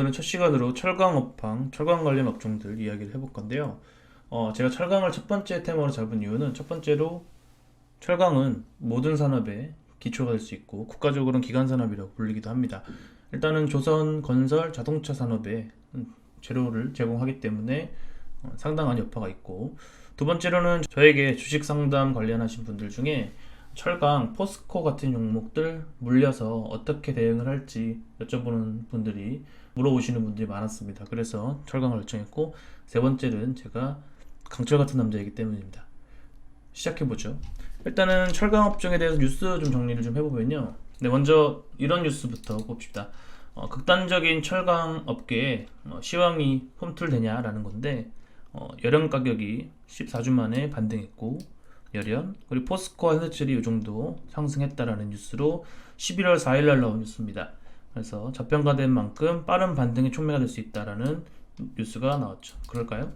오늘은 첫 시간으로 철강 업황, 철강 관련 업종들 이야기를 해볼 건데요. 제가 철강을 첫 번째 테마로 잡은 이유는 첫 번째로 철강은 모든 산업의 기초가 될 수 있고 국가적으로는 기간 산업이라고 불리기도 합니다. 일단은 조선, 건설, 자동차 산업에 재료를 제공하기 때문에 상당한 여파가 있고, 두 번째로는 저에게 주식 상담 관련하신 분들 중에 철강, 포스코 같은 종목들 물려서 어떻게 대응을 할지 여쭤보는 분들이 물어보시는 분들이 많았습니다. 그래서 철강을 요청했고, 세 번째는 제가 강철 같은 남자이기 때문입니다. 시작해보죠. 일단은 철강 업종에 대해서 뉴스 좀 정리를 좀 해보면요. 네, 먼저 이런 뉴스부터 봅시다. 극단적인 철강 업계에 시황이 홈틀되냐라는 건데, 열연 가격이 14주 만에 반등했고, 열연 그리고 포스코와 현대철이 이 정도 상승했다라는 뉴스로 11월 4일 날 나온 뉴스입니다. 그래서 저평가된 만큼 빠른 반등이 촉매가 될 수 있다라는 뉴스가 나왔죠. 그럴까요?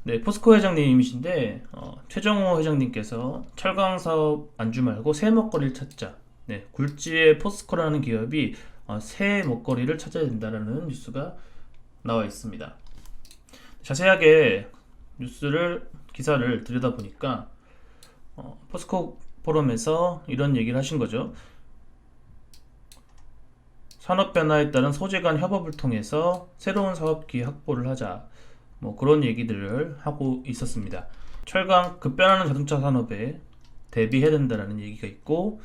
네, 포스코 회장님이신데 최정호 회장님께서 철강 사업 안주 말고 새 먹거리를 찾자. 네, 굴지의 포스코라는 기업이 새 먹거리를 찾아야 된다라는 뉴스가 나와 있습니다. 자세하게 기사를 들여다보니까 포스코 포럼에서 이런 얘기를 하신 거죠. 산업 변화에 따른 소재 간 협업을 통해서 새로운 사업기 확보를 하자. 뭐 그런 얘기들을 하고 있었습니다. 철강 급변하는 자동차 산업에 대비해야 된다라는 얘기가 있고,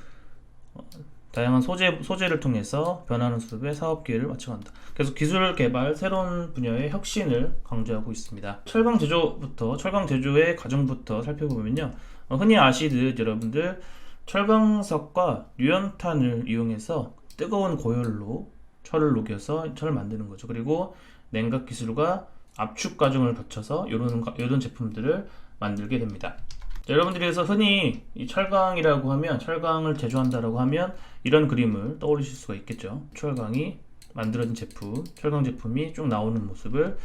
다양한 소재를 통해서 변하는 수업의 사업 기회를 맞춰간다. 그래서 기술 개발, 새로운 분야의 혁신을 강조하고 있습니다. 철강 제조의 과정부터 살펴보면요. 흔히 아시듯 여러분들 철광석과 유연탄을 이용해서 뜨거운 고열로 철을 녹여서 철을 만드는 거죠. 그리고 냉각 기술과 압축 과정을 거쳐서 이런 제품들을 만들게 됩니다. 자, 여러분들이 그래서 흔히 이 철강이라고 하면, 철강을 제조한다라고 하면 이런 그림을 떠올리실 수가 있겠죠. 철강이 만들어진 제품, 철강 제품이 쭉 나오는 모습을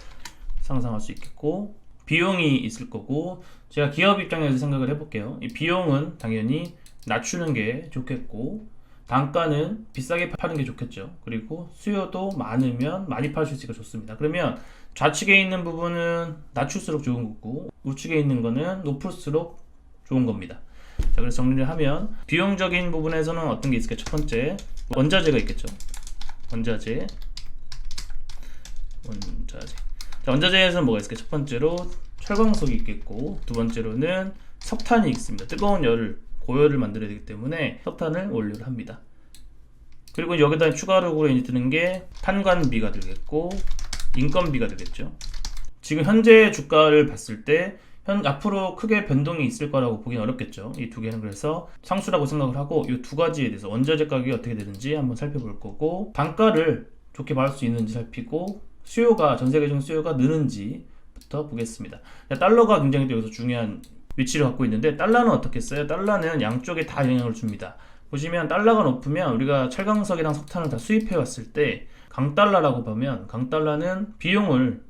상상할 수 있겠고, 비용이 있을 거고, 제가 기업 입장에서 생각을 해볼게요. 이 비용은 당연히 낮추는 게 좋겠고, 단가는 비싸게 파는 게 좋겠죠. 그리고 수요도 많으면 많이 팔 수 있으니까 좋습니다. 그러면 좌측에 있는 부분은 낮출수록 좋은 거고, 우측에 있는 거는 높을수록 좋은 겁니다. 자, 그래서 정리를 하면 비용적인 부분에서는 어떤 게 있을까요? 첫 번째, 원자재가 있겠죠. 원자재. 자, 원자재에서는 뭐가 있을까요? 첫 번째로 철광석이 있겠고, 두 번째로는 석탄이 있습니다. 뜨거운 고열을 만들어야 되기 때문에 석탄을 원료를 합니다. 그리고 여기다 추가적으로 이제 드는 게 탄관비가 들겠고, 인건비가 되겠죠. 지금 현재 주가를 봤을 때 앞으로 크게 변동이 있을 거라고 보기는 어렵겠죠. 이 두 개는 그래서 상수라고 생각을 하고, 이 두 가지에 대해서 원자재 가격이 어떻게 되는지 한번 살펴볼 거고, 단가를 좋게 받을 수 있는지 살피고, 전 세계적인 수요가 느는지부터 보겠습니다. 달러가 굉장히 또 여기서 중요한 위치를 갖고 있는데, 달러는 어떻게 써요? 달러는 양쪽에 다 영향을 줍니다. 보시면 달러가 높으면 우리가 철강석이랑 석탄을 다 수입해 왔을 때 강달러라고 보면, 강달러는 비용을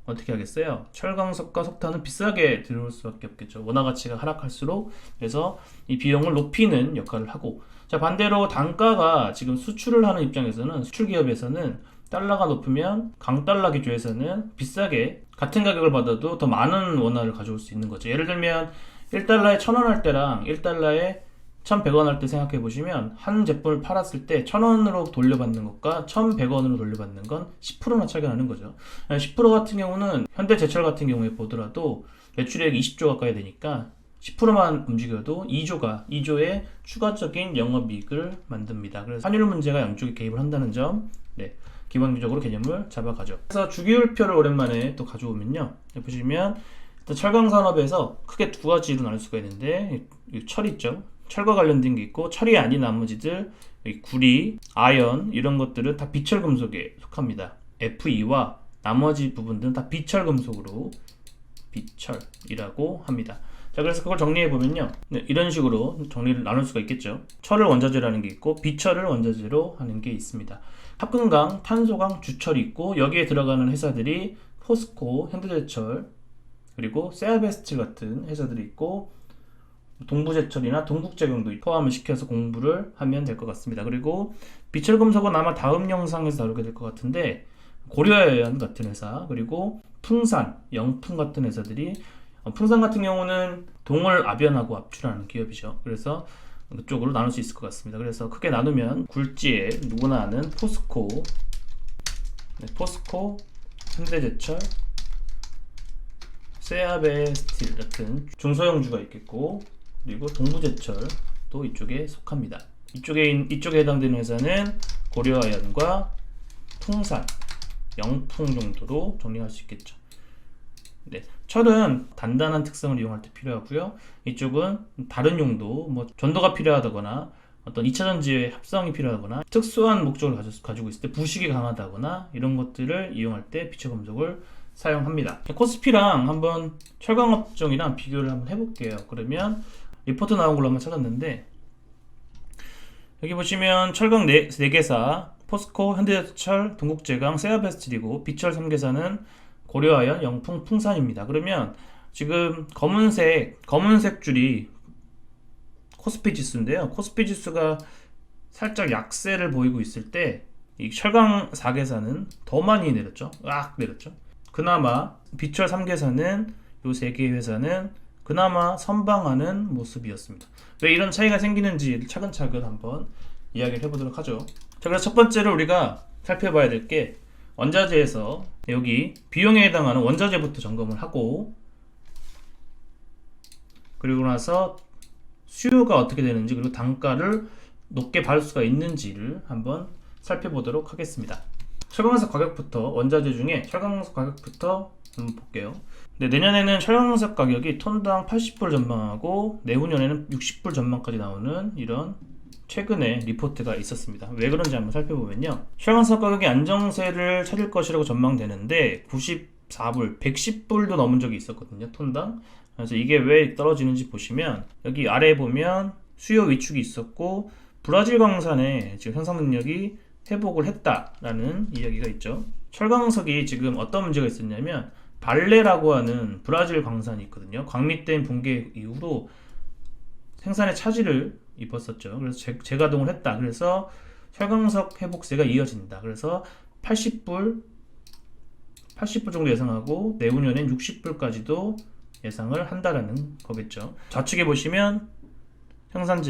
어떻게 하겠어요? 철강석과 석탄은 비싸게 들어올 수밖에 없겠죠. 원화 가치가 하락할수록. 그래서 이 비용을 높이는 역할을 하고, 자, 반대로 단가가 지금 수출을 하는 입장에서는, 수출 기업에서는 달러가 높으면 강달러 기조에서는 비싸게 같은 가격을 받아도 더 많은 원화를 가져올 수 있는 거죠. 예를 들면 1달러에 1,000원 할 때랑 1달러에 1,100원 할 때 생각해 보시면, 한 제품을 팔았을 때 1,000원으로 돌려받는 것과 1,100원으로 돌려받는 건 10%나 차이가 나는 거죠. 10% 같은 경우는 현대제철 같은 경우에 보더라도 매출액 20조 가까이 되니까 10%만 움직여도 2조의 추가적인 영업이익을 만듭니다. 그래서 환율 문제가 양쪽에 개입을 한다는 점, 네, 기본적으로 개념을 잡아가죠. 그래서 주기율표를 오랜만에 또 가져오면요, 보시면 일단 철강 산업에서 크게 두 가지로 나눌 수가 있는데, 철 있죠. 철과 관련된 게 있고, 철이 아닌 나머지들, 구리, 아연 이런 것들은 다 비철 금속에 속합니다. Fe와 나머지 부분들은 다 비철 금속으로 비철이라고 합니다. 자, 그래서 그걸 정리해 보면요, 네, 이런 식으로 정리를 나눌 수가 있겠죠. 철을 원자재라는 게 있고, 비철을 원자재로 하는 게 있습니다. 합금강, 탄소강, 주철이 있고, 여기에 들어가는 회사들이 포스코, 현대제철, 그리고 세아베스트 같은 회사들이 있고, 동부제철이나 동국제경도 포함을 시켜서 공부를 하면 될 것 같습니다. 그리고 비철금속은 아마 다음 영상에서 다루게 될 것 같은데, 고려아연 같은 회사, 그리고 풍산, 영풍 같은 회사들이 풍산 같은 경우는 동을 압연하고 압출하는 기업이죠. 그래서 그쪽으로 나눌 수 있을 것 같습니다. 그래서 크게 나누면 굴지에 누구나 아는 포스코, 포스코, 현대제철, 세아베스틸 같은 중소형주가 있겠고, 그리고 동부제철도 이쪽에 속합니다. 이쪽에 해당되는 회사는 고려아연과 풍산, 영풍 정도로 정리할 수 있겠죠. 네, 철은 단단한 특성을 이용할 때 필요하고요. 이쪽은 다른 용도, 뭐 전도가 필요하다거나 어떤 2차 전지의 합성이 필요하거나 특수한 목적을 가지고 있을 때 부식이 강하다거나 이런 것들을 이용할 때 비처 금속을 사용합니다. 코스피랑 한번 철강업종이랑 비교를 한번 해볼게요. 그러면 리포트 나온 걸로 한번 찾았는데, 여기 보시면 철강 4개사 포스코, 현대제철, 동국제강, 세아베스틸이고 비철 3개사는 고려아연, 영풍, 풍산입니다. 그러면 지금 검은색 줄이 코스피 지수인데요. 코스피 지수가 살짝 약세를 보이고 있을 때 이 철강 4개사는 더 많이 내렸죠. 내렸죠. 그나마 비철 3개사는 요 3개의 회사는 그나마 선방하는 모습이었습니다. 왜 이런 차이가 생기는지 차근차근 한번 이야기를 해보도록 하죠. 자, 그래서 첫 번째로 우리가 살펴봐야 될 게 원자재에서 여기 비용에 해당하는 원자재부터 점검을 하고, 그리고 나서 수요가 어떻게 되는지, 그리고 단가를 높게 받을 수가 있는지를 한번 살펴보도록 하겠습니다. 철강석 가격부터, 원자재 중에 철강석 가격부터 한번 볼게요. 네, 내년에는 철강석 가격이 톤당 80불 전망하고 내후년에는 60불 전망까지 나오는 이런 최근에 리포트가 있었습니다. 왜 그런지 한번 살펴보면요, 철강석 가격이 안정세를 찾을 것이라고 전망되는데 94불, 110불도 넘은 적이 있었거든요, 톤당. 그래서 이게 왜 떨어지는지 보시면 여기 아래에 보면 수요 위축이 있었고 브라질 광산의 지금 생산 능력이 회복을 했다라는 이야기가 있죠. 철강석이 지금 어떤 문제가 있었냐면 발레라고 하는 브라질 광산이 있거든요. 광밑댐 붕괴 이후로 생산에 차질을 입었었죠. 그래서 재가동을 했다. 그래서 철강석 회복세가 이어진다. 그래서 80불 정도 예상하고 내후년엔 60불까지도 예상을 한다라는 거겠죠. 좌측에 보시면 생산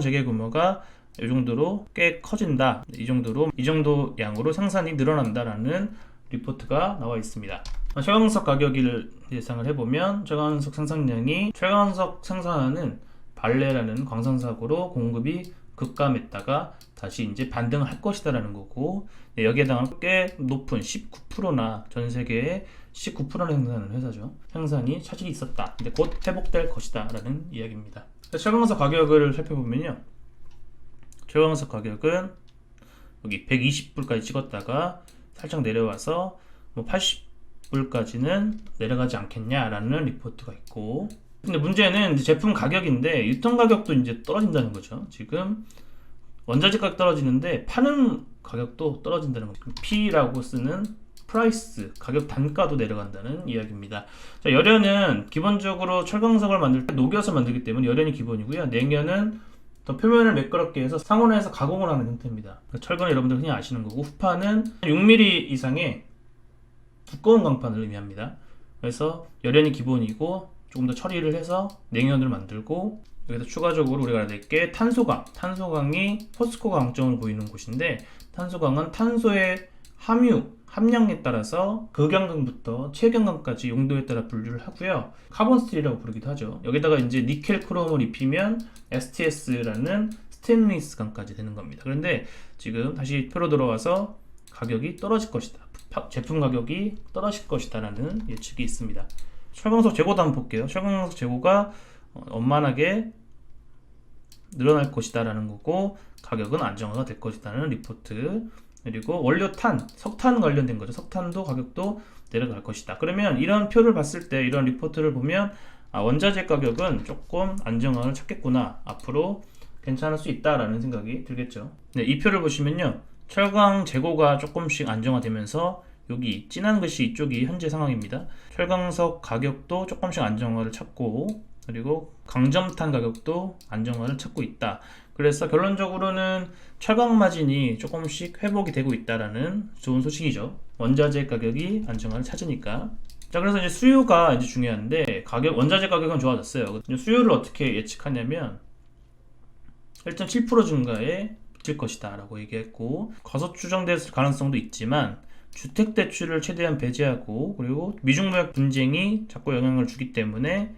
재개 규모가 이 정도로 꽤 커진다. 이 정도 양으로 생산이 늘어난다라는 리포트가 나와 있습니다. 철강석 가격을 예상을 해보면 철강석 생산량이 철강석 생산하는 발레라는 광산사고로 공급이 급감했다가 다시 이제 반등을 할 것이다라는 거고, 네, 여기에 해당하는 꽤 높은 19%나 전 세계의 19%를 생산하는 회사죠. 생산이 차질이 있었다. 근데 곧 회복될 것이다라는 이야기입니다. 철강석 가격을 살펴보면요, 철강석 가격은 여기 120불까지 찍었다가 살짝 내려와서 뭐 80불까지는 내려가지 않겠냐라는 리포트가 있고, 근데 문제는 이제 제품 가격인데 유통 가격도 이제 떨어진다는 거죠. 지금 원자재 가격 떨어지는데 파는 가격도 떨어진다는 거죠. P라고 쓰는 프라이스, 가격 단가도 내려간다는 이야기입니다. 자, 열연은 기본적으로 철강석을 만들 때 녹여서 만들기 때문에 열연이 기본이고요. 냉연은 더 표면을 매끄럽게 해서 상온에서 가공을 하는 형태입니다. 철근은 여러분들 흔히 아시는 거고, 후파는 6mm 이상의 두꺼운 강판을 의미합니다. 그래서 열연이 기본이고 조금 더 처리를 해서 냉연을 만들고, 여기서 추가적으로 우리가 알아야 될 게 탄소강이 포스코가 강점을 보이는 곳인데, 탄소강은 탄소의 함량에 따라서 극양강부터 최경강까지 용도에 따라 분류를 하고요. 카본 스틸이라고 부르기도 하죠. 여기다가 이제 니켈 크롬을 입히면 STS라는 스테인리스 강까지 되는 겁니다. 그런데 지금 다시 표로 들어와서 가격이 떨어질 것이다. 제품 가격이 떨어질 것이다라는 예측이 있습니다. 철강석 재고도 한번 볼게요. 철강석 재고가 원만하게 늘어날 것이다라는 거고, 가격은 안정화가 될 것이다라는 리포트. 그리고 원료 석탄 관련된 거죠. 석탄도 가격도 내려갈 것이다. 그러면 이런 표를 봤을 때, 이런 리포트를 보면 원자재 가격은 조금 안정화를 찾겠구나, 앞으로 괜찮을 수 있다라는 생각이 들겠죠. 네, 이 표를 보시면요, 철강 재고가 조금씩 안정화되면서 여기 진한 글씨 이쪽이 현재 상황입니다. 철강석 가격도 조금씩 안정화를 찾고 그리고 강점탄 가격도 안정화를 찾고 있다. 그래서 결론적으로는 철강 마진이 조금씩 회복이 되고 있다라는 좋은 소식이죠. 원자재 가격이 안정화를 찾으니까. 자, 그래서 이제 수요가 이제 중요한데 원자재 가격은 좋아졌어요. 수요를 어떻게 예측하냐면 1.7% 증가에 미칠 것이다 라고 얘기했고, 과소 추정됐을 가능성도 있지만 주택 대출을 최대한 배제하고, 그리고 미중 무역 분쟁이 자꾸 영향을 주기 때문에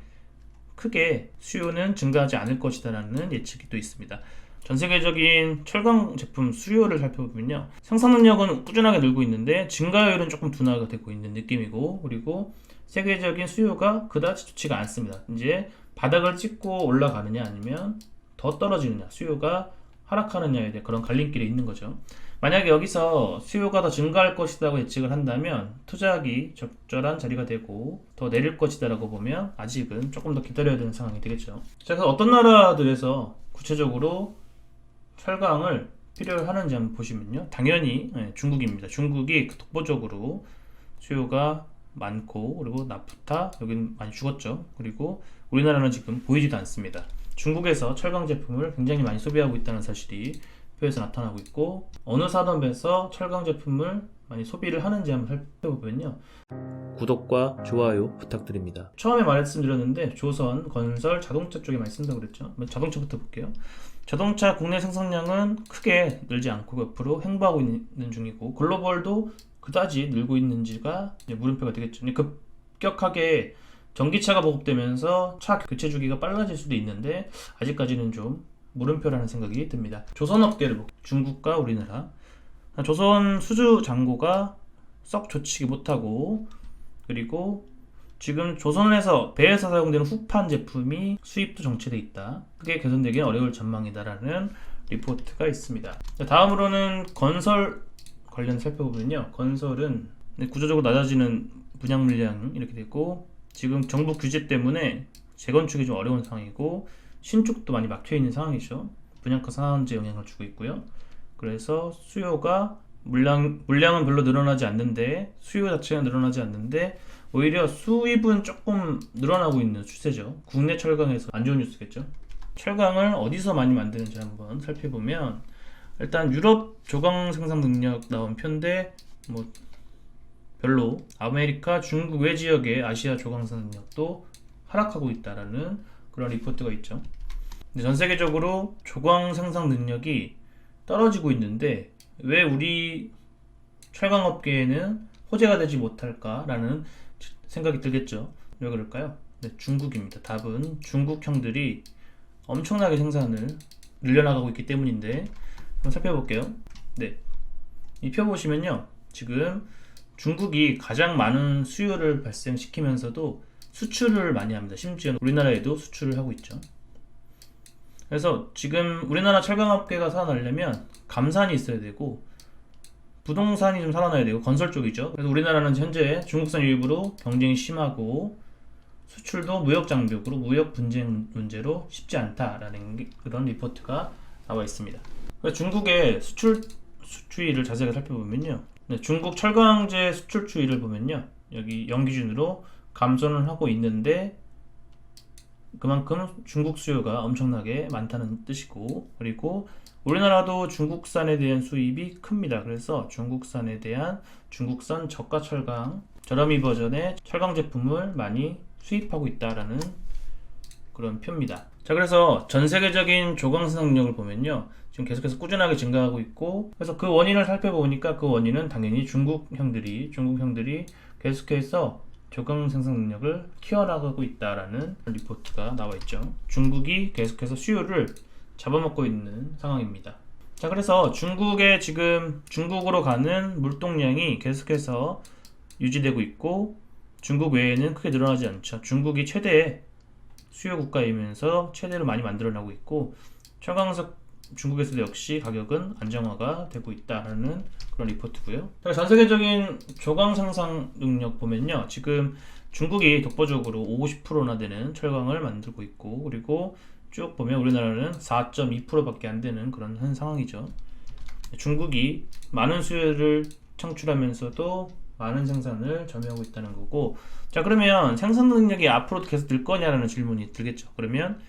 크게 수요는 증가하지 않을 것이다 라는 예측이 또 있습니다. 전 세계적인 철강 제품 수요를 살펴보면요, 생산 능력은 꾸준하게 늘고 있는데 증가율은 조금 둔화가 되고 있는 느낌이고, 그리고 세계적인 수요가 그다지 좋지가 않습니다. 이제 바닥을 찍고 올라가느냐 아니면 더 떨어지느냐, 수요가 하락하느냐에 대해 그런 갈림길에 있는 거죠. 만약에 여기서 수요가 더 증가할 것이라고 예측을 한다면 투자하기 적절한 자리가 되고, 더 내릴 것이다 라고 보면 아직은 조금 더 기다려야 되는 상황이 되겠죠. 자, 그래서 어떤 나라들에서 구체적으로 철강을 필요로 하는지 한번 보시면요, 당연히 중국입니다. 중국이 독보적으로 수요가 많고, 그리고 나프타 여기는 많이 죽었죠. 그리고 우리나라는 지금 보이지도 않습니다. 중국에서 철강 제품을 굉장히 많이 소비하고 있다는 사실이 표에서 나타나고 있고, 어느 산업에서 철강 제품을 많이 소비를 하는지 한번 살펴보면요, 구독과 좋아요 부탁드립니다. 처음에 말씀드렸는데 조선, 건설, 자동차 쪽에 많이 쓴다고 그랬죠. 자동차부터 볼게요. 자동차 국내 생산량은 크게 늘지 않고 옆으로 횡보하고 있는 중이고, 글로벌도 그다지 늘고 있는지가 물음표가 되겠죠. 급격하게 전기차가 보급되면서 차 교체 주기가 빨라질 수도 있는데 아직까지는 좀 물음표라는 생각이 듭니다. 조선업계를 볼게요. 중국과 우리나라. 조선 수주 잔고가 썩 좋지 못하고, 그리고 지금 조선에서 배에서 사용되는 후판 제품이 수입도 정체돼 있다. 크게 개선되기는 어려울 전망이다라는 리포트가 있습니다. 다음으로는 건설 관련 살펴보면요, 건설은 구조적으로 낮아지는 분양 물량 이렇게 되고, 지금 정부 규제 때문에 재건축이 좀 어려운 상황이고, 신축도 많이 막혀있는 상황이죠. 분양가 상한제 영향을 주고 있고요. 그래서 수요가 물량은 별로 늘어나지 않는데, 수요 자체가 늘어나지 않는데 오히려 수입은 조금 늘어나고 있는 추세죠. 국내 철강에서 안 좋은 뉴스겠죠. 철강을 어디서 많이 만드는지 한번 살펴보면, 일단 유럽 조강 생산 능력 나온 편인데 별로, 아메리카, 중국 외 지역의 아시아 조강 생산 능력도 하락하고 있다라는 그런 리포트가 있죠. 근데 전 세계적으로 조광 생산 능력이 떨어지고 있는데 왜 우리 철강업계에는 호재가 되지 못할까라는 생각이 들겠죠. 왜 그럴까요? 네, 중국입니다. 답은 중국 형들이 엄청나게 생산을 늘려나가고 있기 때문인데, 한번 살펴볼게요. 네, 이 표 보시면요, 지금 중국이 가장 많은 수요를 발생시키면서도 수출을 많이 합니다. 심지어 우리나라에도 수출을 하고 있죠. 그래서 지금 우리나라 철강업계가 살아나려면 감산이 있어야 되고, 부동산이 좀 살아나야 되고, 건설 쪽이죠. 그래서 우리나라는 현재 중국산 유입으로 경쟁이 심하고, 수출도 무역 장벽으로, 무역 분쟁 문제로 쉽지 않다라는 그런 리포트가 나와 있습니다. 중국의 수출 추이를 자세하게 살펴보면요, 중국 철강제 수출 추이를 보면요, 여기 연기준으로 감소는 하고 있는데 그만큼 중국 수요가 엄청나게 많다는 뜻이고, 그리고 우리나라도 중국산에 대한 수입이 큽니다. 그래서 중국산에 대한 중국산 저가 철강, 저렴이 버전의 철강 제품을 많이 수입하고 있다라는 그런 표입니다. 자, 그래서 전 세계적인 조광 생산 능력을 보면요, 지금 계속해서 꾸준하게 증가하고 있고, 그래서 그 원인을 살펴보니까 그 원인은 당연히 중국 형들이 계속해서 조광 생산 능력을 키워나가고 있다라는 리포트가 나와 있죠. 중국이 계속해서 수요를 잡아먹고 있는 상황입니다. 자, 그래서 중국으로 가는 물동량이 계속해서 유지되고 있고, 중국 외에는 크게 늘어나지 않죠. 중국이 최대 수요 국가이면서 최대로 많이 만들어나고 있고, 철강석 중국에서도 역시 가격은 안정화가 되고 있다는 그런 리포트고요. 전 세계적인 조광 생산 능력 보면요, 지금 중국이 독보적으로 50%나 되는 철강을 만들고 있고, 그리고 쭉 보면 우리나라는 4.2%밖에 안 되는 그런 한 상황이죠. 중국이 많은 수요를 창출하면서도 많은 생산을 점유하고 있다는 거고, 자 그러면 생산 능력이 앞으로도 계속 늘 거냐라는 질문이 들겠죠. 그러면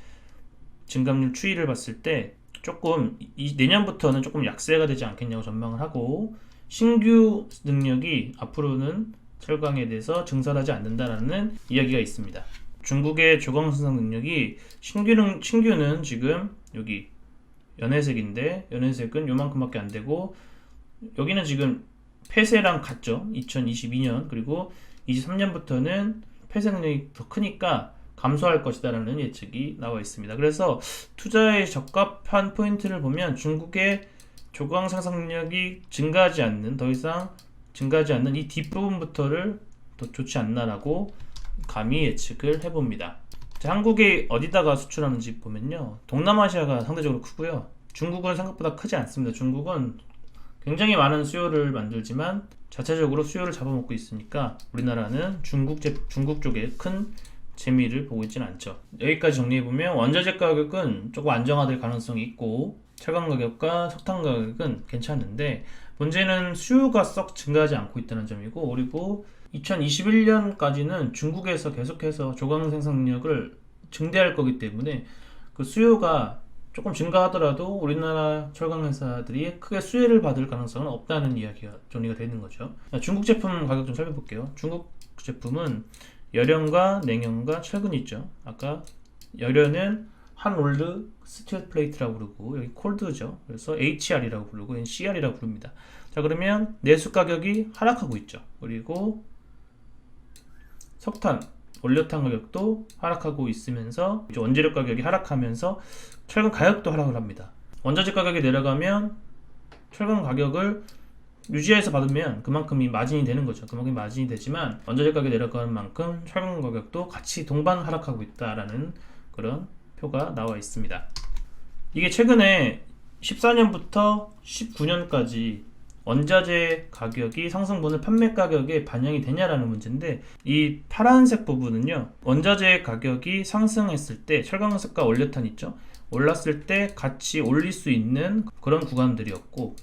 증감률 추이를 봤을 때 조금 내년부터는 조금 약세가 되지 않겠냐고 전망을 하고, 신규 능력이 앞으로는 철강에 대해서 증설하지 않는다라는 이야기가 있습니다. 중국의 조강 생산 능력이 신규는 지금 여기 연회색인데, 연회색은 요만큼밖에 안 되고, 여기는 지금 폐쇄랑 같죠. 2022년 그리고 23년부터는 폐쇄 능력이 더 크니까 감소할 것이다라는 예측이 나와 있습니다. 그래서 투자에 적합한 포인트를 보면 중국의 조강 생산 능력이 더 이상 증가하지 않는 이 뒷부분부터를 더 좋지 않나라고 감히 예측을 해봅니다. 자, 한국이 어디다가 수출하는지 보면요, 동남아시아가 상대적으로 크고요, 중국은 생각보다 크지 않습니다. 중국은 굉장히 많은 수요를 만들지만 자체적으로 수요를 잡아먹고 있으니까 우리나라는 중국 쪽에 큰 재미를 보고 있지는 않죠. 여기까지 정리해보면 원자재 가격은 조금 안정화될 가능성이 있고, 철강 가격과 석탄 가격은 괜찮은데 문제는 수요가 썩 증가하지 않고 있다는 점이고, 그리고 2021년까지는 중국에서 계속해서 조강 생산 능력을 증대할 거기 때문에 그 수요가 조금 증가하더라도 우리나라 철강 회사들이 크게 수혜를 받을 가능성은 없다는 이야기가 정리가 되는 거죠. 중국 제품 가격 좀 살펴볼게요. 중국 제품은 열연과 냉연과 철근이 있죠. 아까 열연은 한롤드 스틸 플레이트라고 부르고, 여기 콜드죠. 그래서 HR이라고 부르고, 여기는 CR이라고 부릅니다. 자 그러면 내수 가격이 하락하고 있죠. 그리고 석탄, 원료탄 가격도 하락하고 있으면서 이제 원재료 가격이 하락하면서 철강 가격도 하락을 합니다. 원자재 가격이 내려가면 철강 가격을 유지해서 받으면 그만큼이 마진이 되는 거죠. 그만큼 마진이 되지만 원자재 가격이 내려가는 만큼 철강 가격도 같이 동반 하락하고 있다라는 그런 표가 나와 있습니다. 이게 최근에 14년부터 19년까지 원자재 가격이 상승분을 판매 가격에 반영이 되냐라는 문제인데, 이 파란색 부분은요, 원자재 가격이 상승했을 때 철강석과 원료탄 있죠, 올랐을 때 같이 올릴 수 있는 그런 구간들이었고,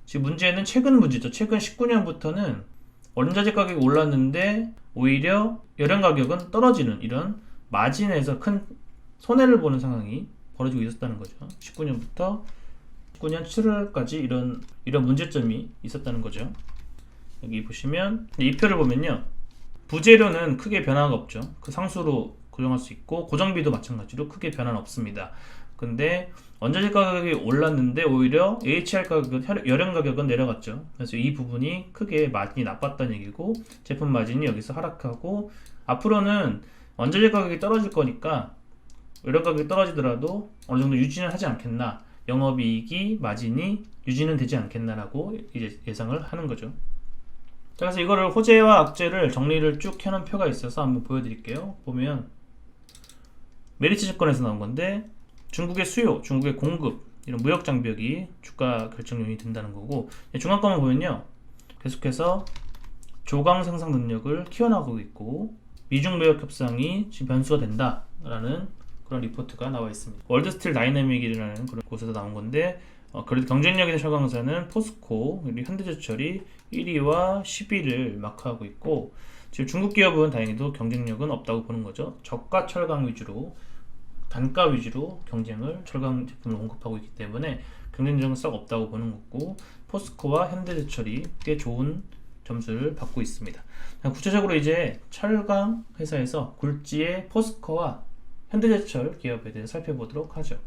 지금 문제는 최근 문제죠. 최근 19년부터는 원자재 가격이 올랐는데 오히려 열연 가격은 떨어지는, 이런 마진에서 큰 손해를 보는 상황이 벌어지고 있었다는 거죠. 19년부터 19년 7월까지 이런 문제점이 있었다는 거죠. 여기 보시면 이 표를 보면요, 부재료는 크게 변화가 없죠. 그 상수로 고정할 수 있고, 고정비도 마찬가지로 크게 변화는 없습니다. 근데 원자재 가격이 올랐는데 오히려 HR 가격, 열연 가격은 내려갔죠. 그래서 이 부분이 크게 마진이 나빴다는 얘기고, 제품 마진이 여기서 하락하고, 앞으로는 원자재 가격이 떨어질 거니까 열연 가격이 떨어지더라도 어느 정도 유지는 하지 않겠나, 영업이익이 마진이 유지는 되지 않겠나라고 이제 예상을 하는 거죠. 자, 그래서 이거를 호재와 악재를 정리를 쭉 해놓은 표가 있어서 한번 보여드릴게요. 보면 메리츠 증권에서 나온 건데, 중국의 수요, 중국의 공급, 이런 무역 장벽이 주가 결정 요인이 된다는 거고, 중간권을 보면요, 계속해서 조강 생산 능력을 키워나가고 있고, 미중 무역 협상이 지금 변수가 된다라는 그런 리포트가 나와 있습니다. 월드스틸 다이내믹이라는 그런 곳에서 나온 건데, 그래도 경쟁력 있는 철강사는 포스코, 그리고 현대제철이 1위와 10위를 마크하고 있고, 지금 중국 기업은 다행히도 경쟁력은 없다고 보는 거죠. 저가 철강 위주로, 단가 위주로 철강 제품을 공급하고 있기 때문에 경쟁력은 썩 없다고 보는 거고, 포스코와 현대제철이 꽤 좋은 점수를 받고 있습니다. 구체적으로 이제 철강 회사에서 굴지의 포스코와 현대제철 기업에 대해서 살펴보도록 하죠.